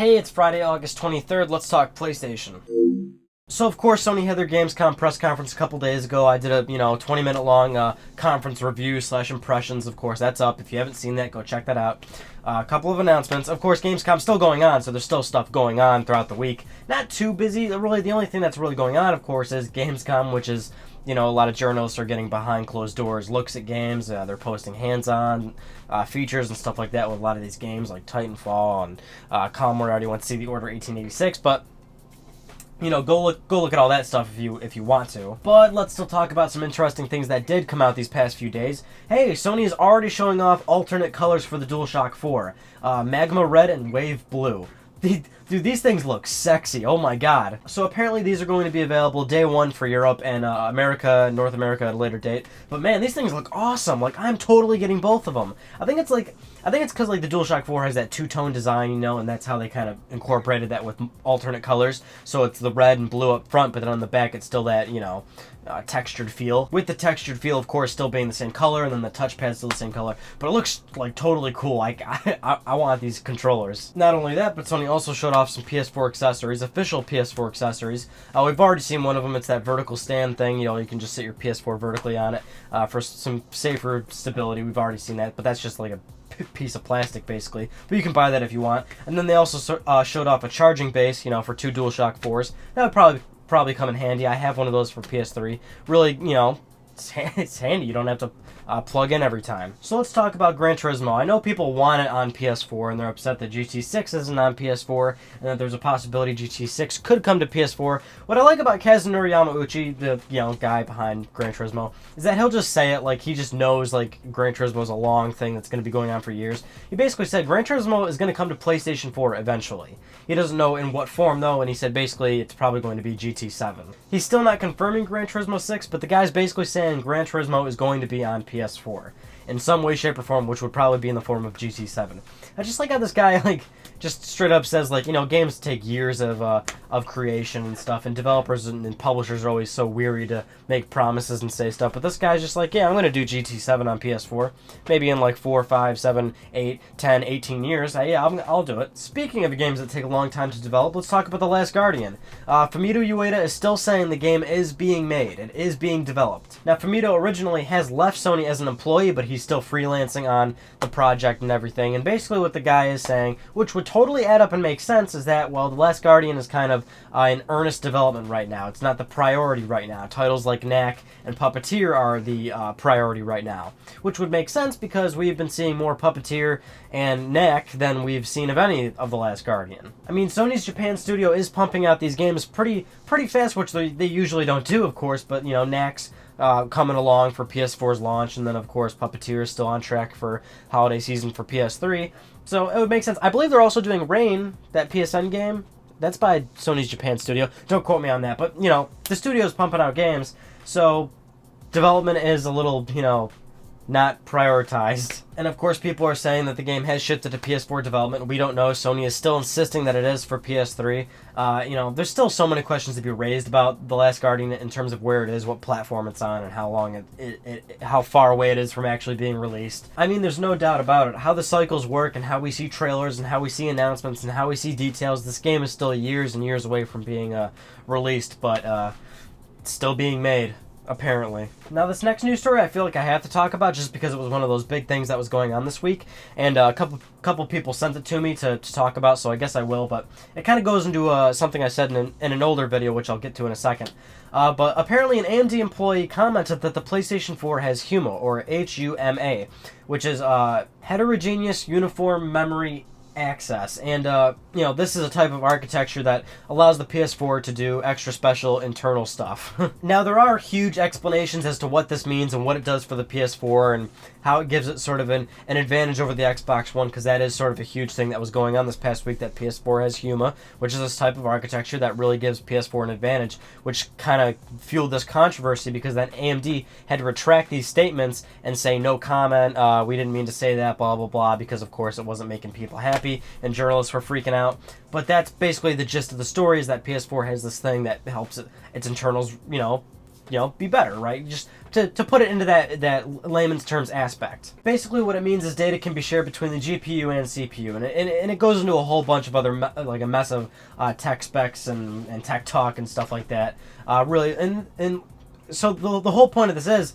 Hey, it's Friday, August 23rd. Let's talk PlayStation. So, of course, Sony had their Gamescom press conference a couple days ago. I did a, 20-minute long conference review / impressions. Of course, that's up. If you haven't seen that, go check that out. A couple of announcements. Of course, Gamescom's still going on, so there's still stuff going on throughout the week. Not too busy. Really, the only thing that's really going on, of course, is Gamescom, which is, a lot of journalists are getting behind closed doors looks at games. They're posting hands-on features and stuff like that with a lot of these games, like Titanfall and Colin already went to see the Order 1886, but go look at all that stuff if you want to. But let's still talk about some interesting things that did come out these past few days. Hey, Sony is already showing off alternate colors for the Dualshock 4. Magma Red and Wave Blue. Dude, these things look sexy. Oh my god. So apparently these are going to be available day one for Europe and North America at a later date. But man, these things look awesome. Like, I'm totally getting both of them. I think it's because the DualShock 4 has that two-tone design, and that's how they kind of incorporated that with alternate colors. So it's the red and blue up front, but then on the back it's still that, textured feel. With the textured feel, of course, still being the same color, and then the touchpad's still the same color. But it looks like totally cool. I want these controllers. Not only that, but Sony also showed off some PS4 accessories, official PS4 accessories. We've already seen one of them. It's that vertical stand thing. You can just sit your PS4 vertically on it for some safer stability. We've already seen that, but that's just like a piece of plastic basically, but you can buy that if you want. And then they also showed off a charging base, for two DualShock 4s. That would probably come in handy. I have one of those for PS3. Really, it's handy. You don't have to plug in every time. So let's talk about Gran Turismo. I know people want it on PS4, and they're upset that GT6 isn't on PS4, and that there's a possibility GT6 could come to PS4. What I like about Kazunori Yamauchi, the guy behind Gran Turismo, is that he'll just say it like he just knows like Gran Turismo is a long thing that's going to be going on for years. He basically said Gran Turismo is going to come to PlayStation 4 eventually. He doesn't know in what form though, and he said basically it's probably going to be GT7. He's still not confirming Gran Turismo 6, but the guy's basically saying Gran Turismo is going to be on PS4 in some way, shape, or form, which would probably be in the form of GT7. I just like how this guy just straight up says games take years of creation and stuff, and developers and publishers are always so weary to make promises and say stuff. But this guy's just like, yeah, I'm gonna do GT7 on PS4, maybe in 4, 5, 7, 8, 10, 18 years. I'll do it. Speaking of games that take a long time to develop, let's talk about The Last Guardian. Fumito Ueda is still saying the game is being made. It is being developed. Now, Fumito originally has left Sony as an employee, but he's still freelancing on the project and everything. And basically what the guy is saying, which would totally add up and make sense, is that, well, The Last Guardian is kind of in earnest development right now. It's not the priority right now. Titles like Knack and Puppeteer are the priority right now, which would make sense because we've been seeing more Puppeteer and Knack than we've seen of any of The Last Guardian. I mean, Sony's Japan studio is pumping out these games pretty fast, which they usually don't do, of course, but, Knack's coming along for PS4's launch, and then of course Puppeteer is still on track for holiday season for PS3, so it would make sense. I believe they're also doing Rain, that PSN game. That's by Sony's Japan studio. Don't quote me on that, but the studio's pumping out games, so development is a little not prioritized. And of course people are saying that the game has shifted to PS4 development. We don't know. Sony is still insisting that it is for PS3. There's still so many questions to be raised about The Last Guardian in terms of where it is, what platform it's on, and how long how far away it is from actually being released. I mean, there's no doubt about it. How the cycles work and how we see trailers and how we see announcements and how we see details, this game is still years and years away from being released, but it's still being made. Apparently. Now, this next news story I feel like I have to talk about just because it was one of those big things that was going on this week, and a couple people sent it to me to talk about, so I guess I will, but it kind of goes into something I said in an older video, which I'll get to in a second. But apparently an AMD employee commented that the PlayStation 4 has huMA, or huMA, which is Heterogeneous Uniform Memory Access, and this is a type of architecture that allows the PS4 to do extra special internal stuff. Now, there are huge explanations as to what this means and what it does for the PS4 and how it gives it sort of an advantage over the Xbox One, because that is sort of a huge thing that was going on this past week, that PS4 has huMA, which is this type of architecture that really gives PS4 an advantage, which kind of fueled this controversy because then AMD had to retract these statements and say no comment, we didn't mean to say that, blah blah blah, because of course it wasn't making people happy and journalists were freaking out. But that's basically the gist of the story, is that PS4 has this thing that helps its internals, be better, right? Just to put it into that layman's terms aspect. Basically what it means is data can be shared between the GPU and CPU, and it goes into a whole bunch of other, like a mess of tech specs and tech talk and stuff like that. Really, and so the whole point of this is,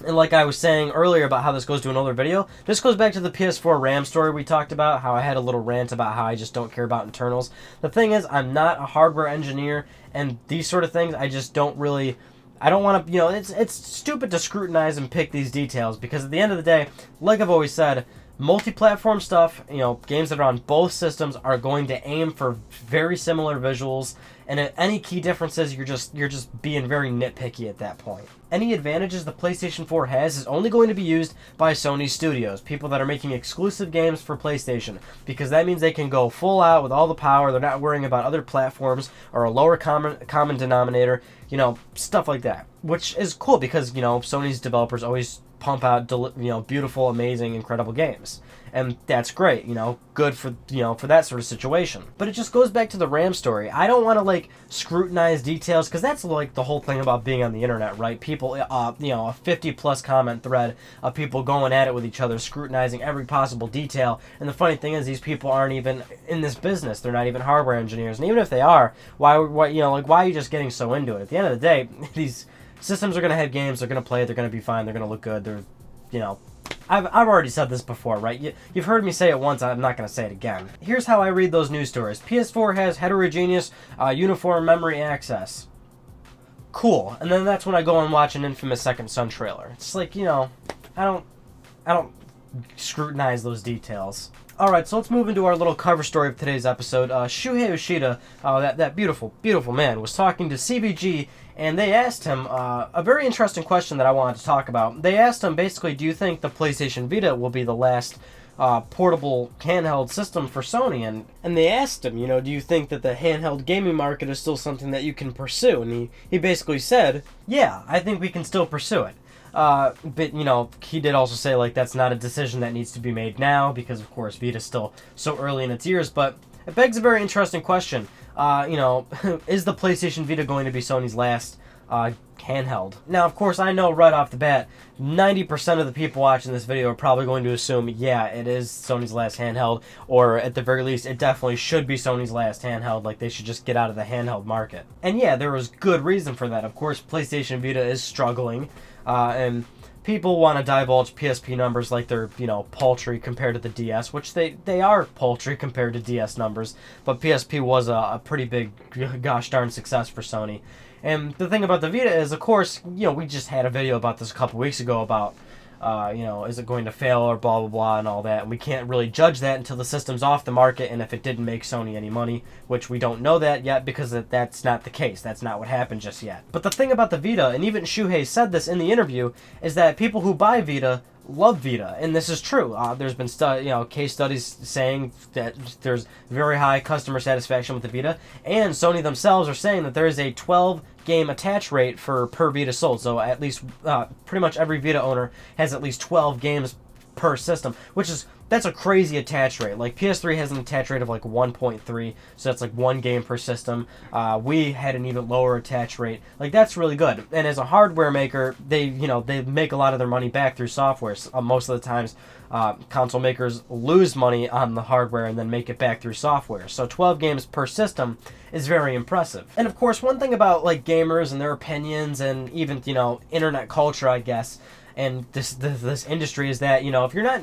and like I was saying earlier about how this goes to another video, this goes back to the PS4 RAM story we talked about, how I had a little rant about how I just don't care about internals. The thing is, I'm not a hardware engineer, and these sort of things, I just don't really... I don't want to, it's stupid to scrutinize and pick these details, because at the end of the day, like I've always said, multi-platform stuff, games that are on both systems are going to aim for very similar visuals, and at any key differences, you're just being very nitpicky at that point. Any advantages the PlayStation 4 has is only going to be used by Sony studios, people that are making exclusive games for PlayStation, because that means they can go full out with all the power. They're not worrying about other platforms or a lower common denominator, stuff like that, which is cool because, Sony's developers always pump out beautiful, amazing, incredible games, and that's great, good for for that sort of situation. But it just goes back to the RAM story. I don't want to scrutinize details, because that's the whole thing about being on the internet, right? People, a 50+ comment thread of people going at it with each other, scrutinizing every possible detail. And the funny thing is, these people aren't even in this business. They're not even hardware engineers, and even if they are, why are you just getting so into it? At the end of the day, these systems are going to have games, they're going to play, they're going to be fine, they're going to look good, they're, I've already said this before, right? You've heard me say it once, I'm not going to say it again. Here's how I read those news stories. PS4 has heterogeneous, uniform memory access. Cool. And then that's when I go and watch an infamous Second Son trailer. It's like, I don't scrutinize those details. Alright, so let's move into our little cover story of today's episode. Shuhei Yoshida, that beautiful, beautiful man, was talking to CVG, and they asked him a very interesting question that I wanted to talk about. They asked him, basically, do you think the PlayStation Vita will be the last portable handheld system for Sony? And they asked him, do you think that the handheld gaming market is still something that you can pursue? And he basically said, yeah, I think we can still pursue it. But, he did also say, that's not a decision that needs to be made now, because, of course, Vita's still so early in its years. But it begs a very interesting question. Is the PlayStation Vita going to be Sony's last handheld? Now, of course, I know right off the bat, 90% of the people watching this video are probably going to assume, yeah, it is Sony's last handheld, or at the very least, it definitely should be Sony's last handheld, they should just get out of the handheld market. And yeah, there was good reason for that. Of course, PlayStation Vita is struggling, and people want to divulge PSP numbers like they're, paltry compared to the DS, which they are paltry compared to DS numbers, but PSP was a pretty big, gosh darn success for Sony. And the thing about the Vita is, of course, we just had a video about this a couple weeks ago about, is it going to fail or blah, blah, blah, and all that. And we can't really judge that until the system's off the market and if it didn't make Sony any money, which we don't know that yet because that's not the case. That's not what happened just yet. But the thing about the Vita, and even Shuhei said this in the interview, is that people who buy Vita love Vita, and this is true. There's been case studies saying that there's very high customer satisfaction with the Vita, and Sony themselves are saying that there is a 12-game attach rate per Vita sold. So at least pretty much every Vita owner has at least 12 games per system, that's a crazy attach rate. PS3 has an attach rate of 1.3, so that's 1 game per system. We had an even lower attach rate. That's really good. And as a hardware maker, they make a lot of their money back through software. Most of the times, console makers lose money on the hardware and then make it back through software. So 12 games per system is very impressive. And of course, one thing about gamers and their opinions and even internet culture, I guess, and this industry is that if you're not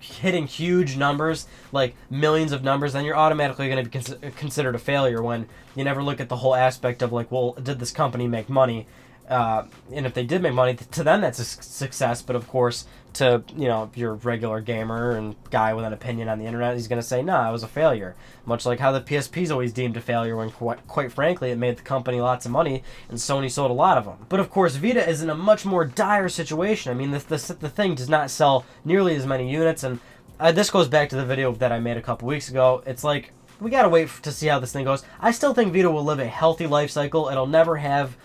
hitting huge numbers, millions of numbers, then you're automatically going to be considered a failure, when you never look at the whole aspect of well, did this company make money? And if they did make money, to them that's a success. But of course, to if you're a regular gamer and guy with an opinion on the internet, he's going to say, nah, it was a failure. Much like how the PSP is always deemed a failure, when quite frankly it made the company lots of money and Sony sold a lot of them. But of course, Vita is in a much more dire situation. I mean, the thing does not sell nearly as many units, and this goes back to the video that I made a couple weeks ago. It's we gotta wait to see how this thing goes. I still think Vita will live a healthy life cycle. It'll never have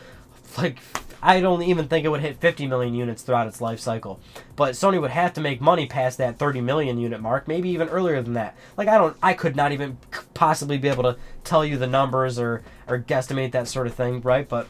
I don't even think it would hit 50 million units throughout its life cycle. But Sony would have to make money past that 30 million unit mark, maybe even earlier than that. I could not even possibly be able to tell you the numbers or guesstimate that sort of thing, right? But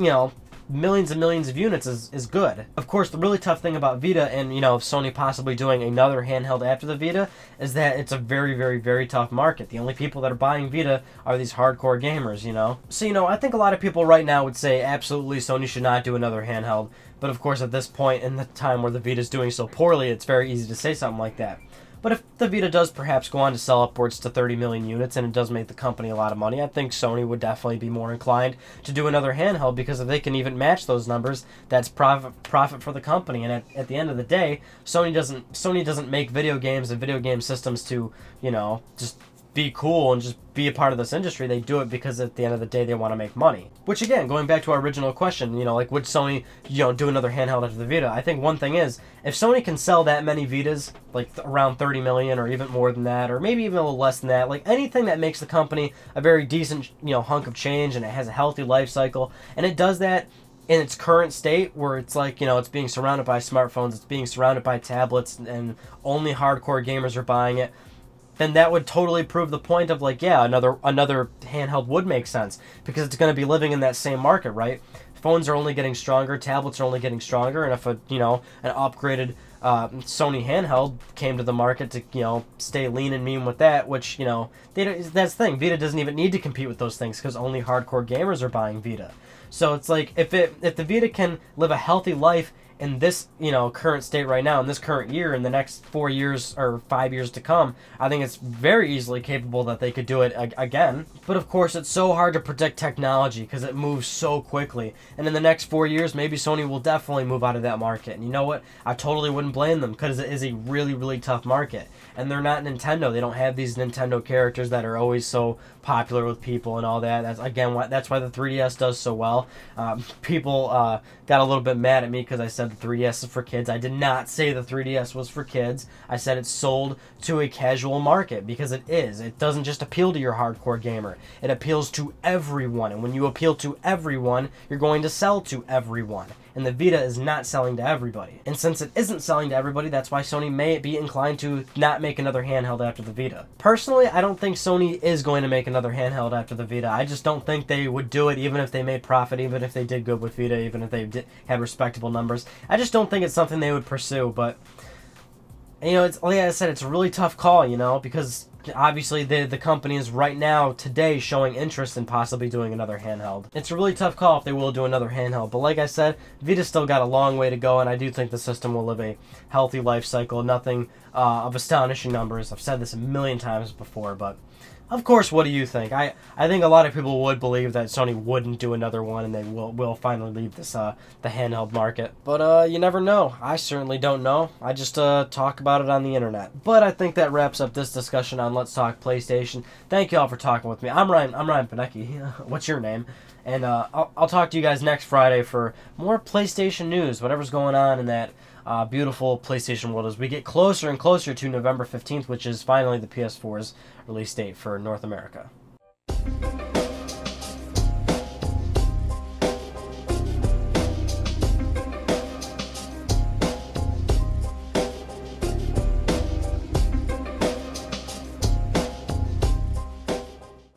you know, millions and millions of units is good. Of course, the really tough thing about Vita and, you know, Sony possibly doing another handheld after the Vita is that it's a very, very, very tough market. The only people that are buying Vita are these hardcore gamers, you know? So, you know, I think a lot of people right now would say absolutely Sony should not do another handheld. But of course, at this point in the time where the Vita's doing so poorly, it's very easy to say something like that. But if the Vita does perhaps go on to sell upwards to 30 million units and it does make the company a lot of money, I think Sony would definitely be more inclined to do another handheld, because if they can even match those numbers, that's profit for the company. And at the end of the day, Sony doesn't make video games and video game systems to, you know, just be cool and just be a part of this industry. They do it because at the end of the day they want to make money. Which again, going back to our original question, you know, like would Sony, you know, do another handheld after the Vita? I think one thing is, if Sony can sell that many Vitas, like around 30 million or even more than that, or maybe even a little less than that, like anything that makes the company a very decent, you know, hunk of change and it has a healthy life cycle, and it does that in its current state where it's like, you know, it's being surrounded by smartphones, it's being surrounded by tablets, and only hardcore gamers are buying it, then that would totally prove the point of like, yeah, another handheld would make sense, because it's going to be living in that same market, right? Phones are only getting stronger, tablets are only getting stronger, and if an upgraded Sony handheld came to the market to, you know, stay lean and mean with that, which, you know, that's the thing. Vita doesn't even need to compete with those things because only hardcore gamers are buying Vita. So it's like, if the Vita can live a healthy life in this, you know, current state right now, in this current year, in the next 4 years or 5 years to come, I think it's very easily capable that they could do it again. But of course, it's so hard to predict technology because it moves so quickly. And in the next 4 years, maybe Sony will definitely move out of that market. And you know what? I totally wouldn't blame them, because it is a really, really tough market. And they're not Nintendo. They don't have these Nintendo characters that are always so popular with people and all that. That's why the 3DS does so well. People got a little bit mad at me because I said the 3DS is for kids. I did not say the 3DS was for kids. I said it's sold to a casual market, because it is. It doesn't just appeal to your hardcore gamer. It appeals to everyone. And when you appeal to everyone, you're going to sell to everyone. And the Vita is not selling to everybody. And since it isn't selling to everybody, that's why Sony may be inclined to not make another handheld after the Vita. Personally, I don't think Sony is going to make another handheld after the Vita. I just don't think they would do it, even if they made profit, even if they did good with Vita, even if they had respectable numbers. I just don't think it's something they would pursue. But, you know, it's, like I said, it's a really tough call, you know, because obviously the company is right now, today, showing interest in possibly doing another handheld. It's a really tough call if they will do another handheld, but like I said, Vita's still got a long way to go, and I do think the system will live a healthy life cycle. Nothing of astonishing numbers. I've said this a million times before, but of course, what do you think? I think a lot of people would believe that Sony wouldn't do another one, and they will finally leave this the handheld market. But you never know. I certainly don't know. I just talk about it on the internet. But I think that wraps up this discussion on Let's Talk PlayStation. Thank you all for talking with me. I'm Ryan Panecki. What's your name? And I'll talk to you guys next Friday for more PlayStation news, whatever's going on in that beautiful PlayStation world as we get closer and closer to November 15th, which is finally the PS4's release date for North America.